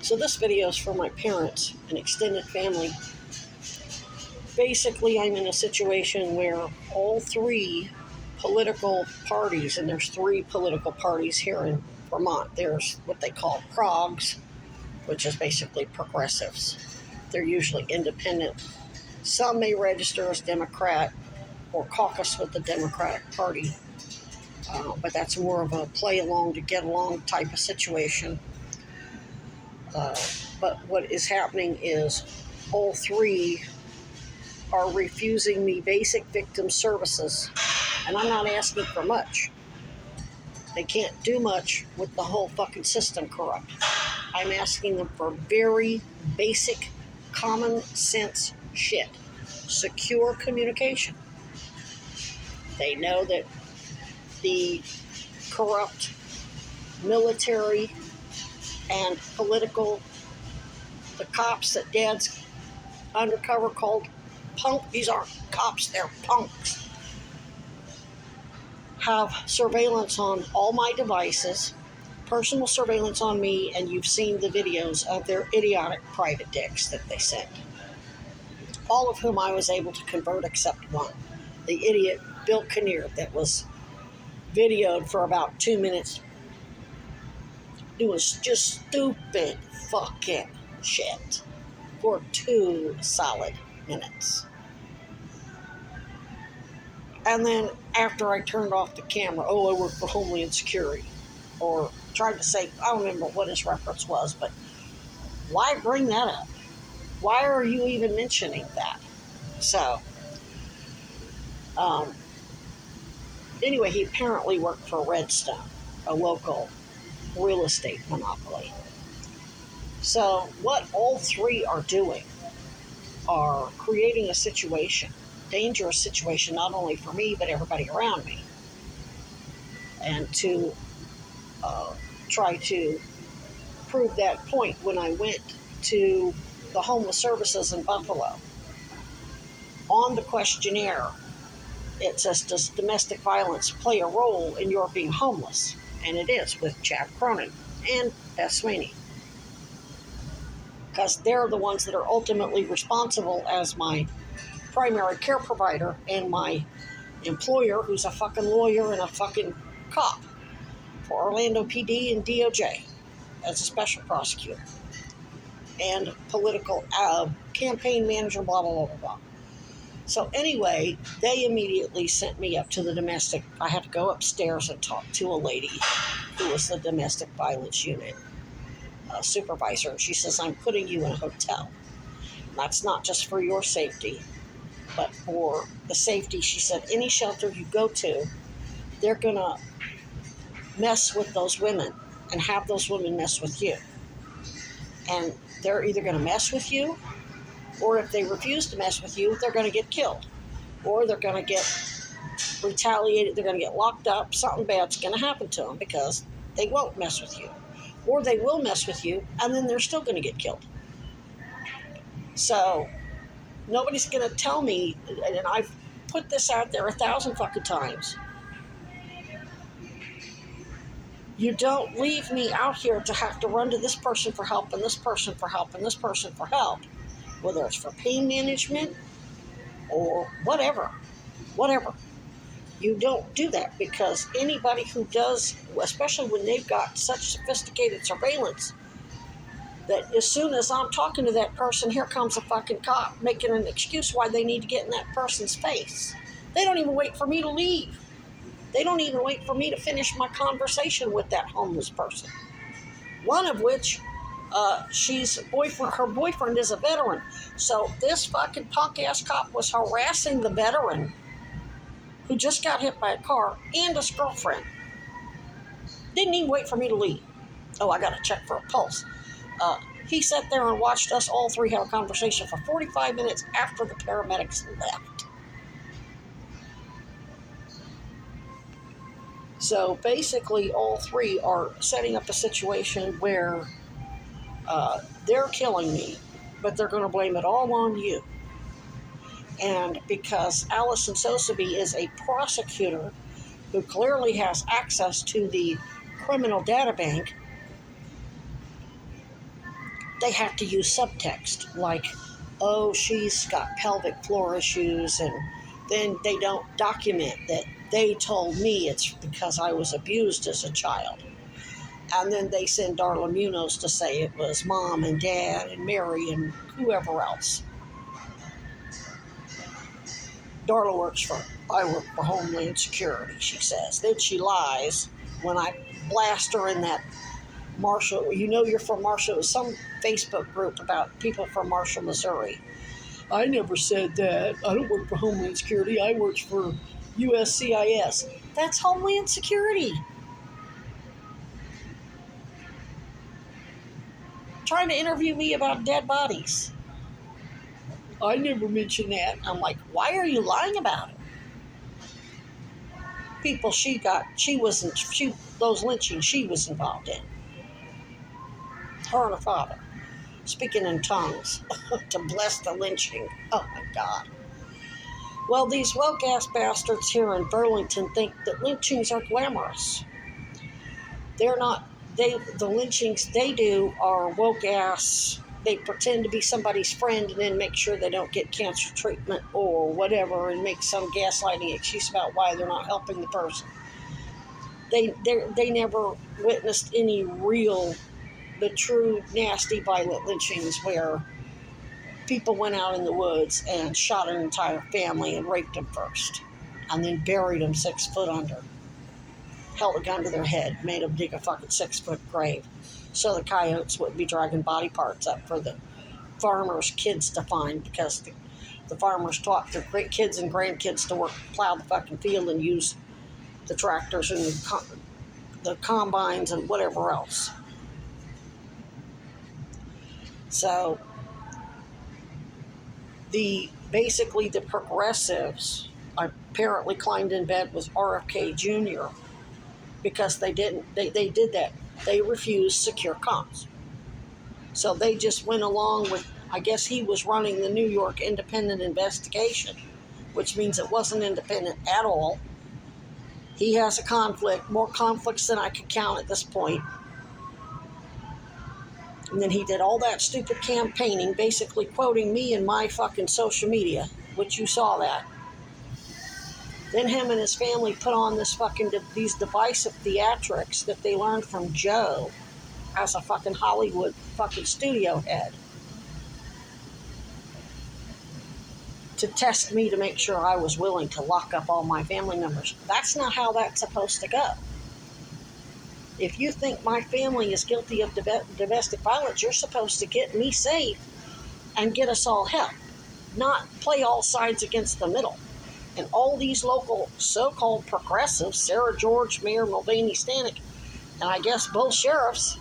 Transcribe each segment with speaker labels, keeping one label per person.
Speaker 1: So this video is for my parents and extended family. Basically, I'm in a situation where all three political parties, and there's three political parties here in Vermont. There's what they call progs, which is basically progressives. They're usually independent. Some may register as Democrat or caucus with the Democratic Party, but that's more of a play along to get along type of situation. But what is happening is all three are refusing me basic victim services, and I'm not asking for much. They can't do much with the whole fucking system corrupt. I'm asking them for very basic, common sense shit. Secure communication. They know that the corrupt military and political, the cops that Dad's undercover called punk, these aren't cops, they're punks, have surveillance on all my devices, personal surveillance on me, and you've seen the videos of their idiotic private dicks that they sent. All of whom I was able to convert except one. The idiot Bill Kinnear that was videoed for about 2 minutes. It was just stupid fucking shit for 2 solid minutes. And then after I turned off the camera, I work for Homeland Security. Or tried to say, I don't remember what his reference was, but why bring that up? Why are you even mentioning that? So, anyway, he apparently worked for Redstone, a local real estate monopoly. So what all three are doing are creating a situation, dangerous situation, not only for me, but everybody around me. And to try to prove that point, when I went to the homeless services in Buffalo, on the questionnaire, it says, does domestic violence play a role in your being homeless? And it is, with Chad Cronin and Beth Sweeney. Because they're the ones that are ultimately responsible as my primary care provider and my employer, who's a fucking lawyer and a fucking cop for Orlando PD and DOJ as a special prosecutor and political campaign manager, blah, blah, blah, blah, blah. So anyway, they immediately sent me up to the domestic. I had to go upstairs and talk to a lady who was the domestic violence unit supervisor. She says, I'm putting you in a hotel. That's not just for your safety, but for the safety, she said, any shelter you go to, they're going to mess with those women and have those women mess with you. And they're either going to mess with you, or if they refuse to mess with you, they're going to get killed. Or they're going to get retaliated, they're going to get locked up, something bad's going to happen to them because they won't mess with you. Or they will mess with you, and then they're still going to get killed. So nobody's going to tell me, and I've put this out there 1,000 fucking times, you don't leave me out here to have to run to this person for help and this person for help and this person for help, whether it's for pain management or whatever. You don't do that, because anybody who does, especially when they've got such sophisticated surveillance, that as soon as I'm talking to that person, here comes a fucking cop making an excuse why they need to get in that person's face. They don't even wait for me to leave. They don't even wait for me to finish my conversation with that homeless person. One of which, her boyfriend is a veteran. So this fucking punk-ass cop was harassing the veteran who just got hit by a car and his girlfriend. Didn't even wait for me to leave. I got to check for a pulse. He sat there and watched us all three have a conversation for 45 minutes after the paramedics left. So basically, all three are setting up a situation where they're killing me, but they're going to blame it all on you. And because Alison Sosebee is a prosecutor who clearly has access to the criminal data bank, they have to use subtext like, oh, she's got pelvic floor issues, and then they don't document that they told me it's because I was abused as a child. And then they send Darla Munoz to say it was mom and dad and Mary and whoever else. Darla I work for Homeland Security, she says. Then she lies when I blast her in that Marshall, you're from Marshall, some Facebook group about people from Marshall, Missouri. I never said that. I don't work for Homeland Security. I work for USCIS. That's Homeland Security. Trying to interview me about dead bodies. I never mentioned that. I'm like, why are you lying about it? People those lynchings she was involved in. Her and her father. Speaking in tongues to bless the lynching. Oh my God. Well, these woke-ass bastards here in Burlington think that lynchings are glamorous. They're not. The lynchings they do are woke-ass. They pretend to be somebody's friend and then make sure they don't get cancer treatment or whatever and make some gaslighting excuse about why they're not helping the person. They never witnessed any the true nasty violent lynchings where people went out in the woods and shot an entire family and raped them first and then buried them 6 foot under. Held a gun to their head, made them dig a fucking 6-foot grave so the coyotes wouldn't be dragging body parts up for the farmers' kids to find, because the farmers taught their great kids and grandkids to plow the fucking field and use the tractors and the combines and whatever else. So basically the progressives apparently climbed in bed with RFK Jr. because they did that. They refused secure comms. So they just went along with, I guess he was running the New York independent investigation, which means it wasn't independent at all. He has a conflict, more conflicts than I could count at this point. And then he did all that stupid campaigning, basically quoting me in my fucking social media, which you saw that. Then him and his family put on these divisive theatrics that they learned from Joe as a fucking Hollywood fucking studio head to test me to make sure I was willing to lock up all my family members. That's not how that's supposed to go. If you think my family is guilty of domestic violence, you're supposed to get me safe and get us all help, not play all sides against the middle. And all these local so-called progressives, Sarah George, Mayor Mulvaney Stanek, and I guess both sheriffs,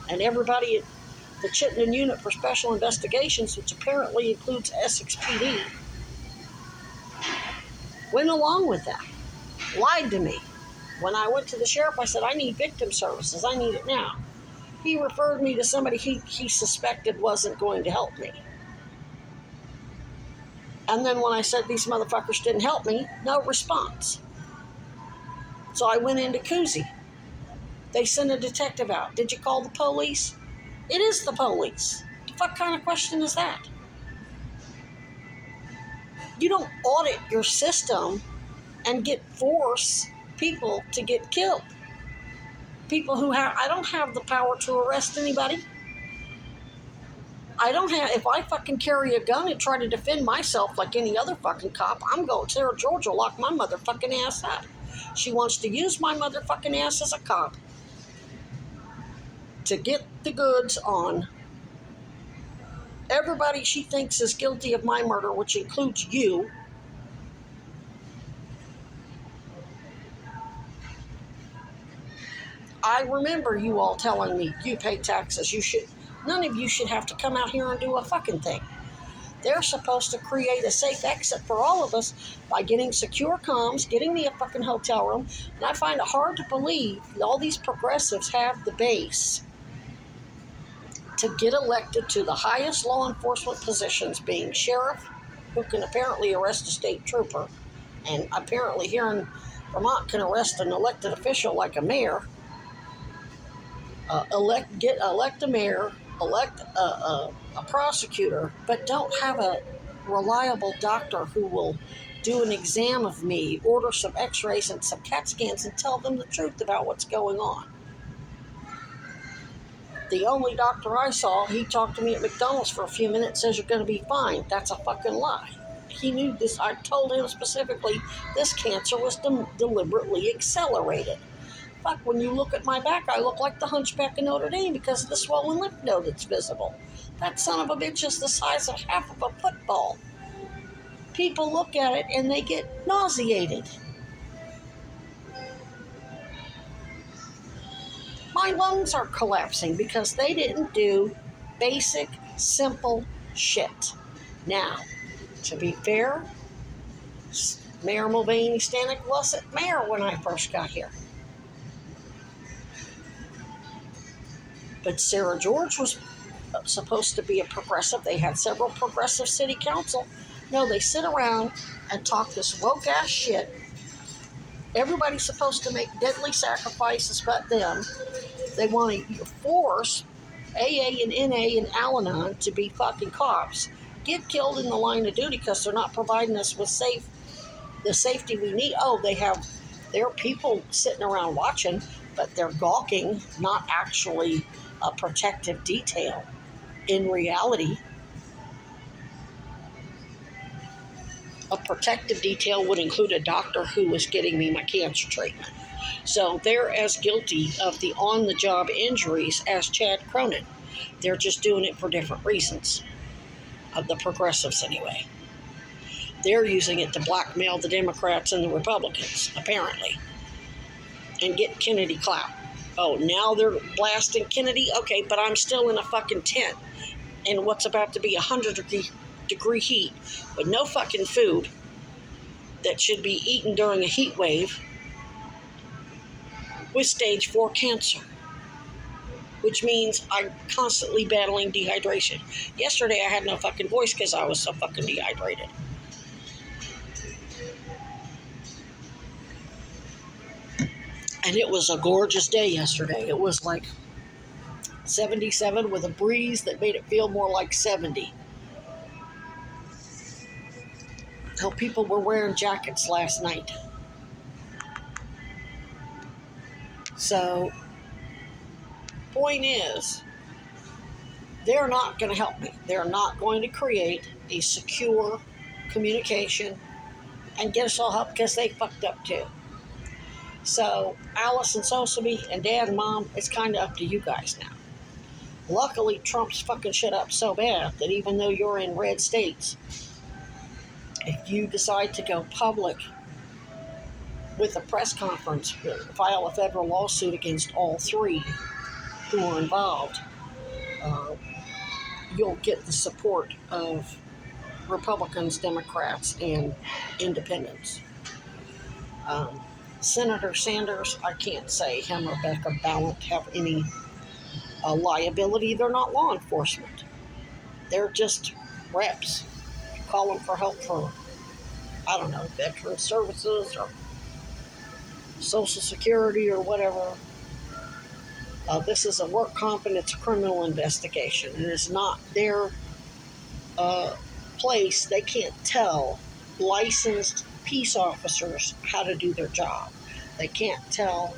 Speaker 1: and everybody at the Chittenden Unit for Special Investigations, which apparently includes Essex PD, went along with that, lied to me. When I went to the sheriff, I said, I need victim services. I need it now. He referred me to somebody he suspected wasn't going to help me. And then when I said these motherfuckers didn't help me, no response. So I went into Cousy. They sent a detective out. Did you call the police? It is the police. The fuck kind of question is that? You don't audit your system and force people to get killed. People I don't have the power to arrest anybody. If I fucking carry a gun and try to defend myself like any other fucking cop, Sarah George will lock my motherfucking ass up. She wants to use my motherfucking ass as a cop to get the goods on everybody she thinks is guilty of my murder, which includes you. I remember you all telling me you pay taxes. None of you should have to come out here and do a fucking thing. They're supposed to create a safe exit for all of us by getting secure comms, getting me a fucking hotel room. And I find it hard to believe that all these progressives have the base to get elected to the highest law enforcement positions, being sheriff, who can apparently arrest a state trooper, and apparently here in Vermont can arrest an elected official like a mayor, elect a mayor, elect a prosecutor, but don't have a reliable doctor who will do an exam of me, order some x-rays and some CAT scans, and tell them the truth about what's going on. The only doctor I saw, he talked to me at McDonald's for a few minutes, says you're going to be fine. That's a fucking lie. He knew this. I told him specifically this cancer was deliberately accelerated. Fuck, when you look at my back, I look like the Hunchback of Notre Dame because of the swollen lymph node that's visible. That son of a bitch is the size of half of a football. People look at it and they get nauseated. My lungs are collapsing because they didn't do basic, simple shit. Now, to be fair, Mayor Mulvaney Stanek wasn't mayor when I first got here. But Sarah George was supposed to be a progressive. They had several progressive city council. No, they sit around and talk this woke ass shit. Everybody's supposed to make deadly sacrifices but them. They want to force AA and NA and Al-Anon to be fucking cops. Get killed in the line of duty because they're not providing us with the safety we need. Oh, there are people sitting around watching, but they're gawking, not actually a protective detail. In reality, a protective detail would include a doctor who was getting me my cancer treatment. So they're as guilty of the on-the-job injuries as Chad Cronin. They're just doing it for different reasons. The progressives, anyway. They're using it to blackmail the Democrats and the Republicans, apparently, and get Kennedy clout. Oh, now they're blasting Kennedy? Okay, but I'm still in a fucking tent in what's about to be 100-degree heat with no fucking food that should be eaten during a heat wave with stage 4 cancer, which means I'm constantly battling dehydration. Yesterday I had no fucking voice because I was so fucking dehydrated. And it was a gorgeous day yesterday. It was like 77 with a breeze that made it feel more like 70. How people were wearing jackets last night. So, point is, they're not going to help me. They're not going to create a secure communication and get us all help because they fucked up too. So, Alison, Sosebee, and Dad and Mom, it's kind of up to you guys now. Luckily, Trump's fucking shit up so bad that even though you're in red states, if you decide to go public with a press conference, file a federal lawsuit against all three who are involved, you'll get the support of Republicans, Democrats, and independents. Senator Sanders, I can't say him or Becca Ballant have any liability. They're not law enforcement. They're just reps. You call them for help for, I don't know, veteran services or Social Security or whatever. This is a work comp and it's a criminal investigation. And it's not their place. They can't tell licensed peace officers how to do their job. They can't tell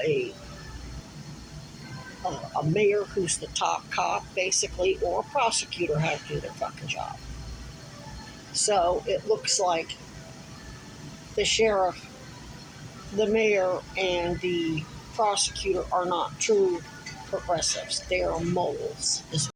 Speaker 1: a mayor who's the top cop, basically, or a prosecutor how to do their fucking job. So it looks like the sheriff, the mayor, and the prosecutor are not true progressives. They are moles, is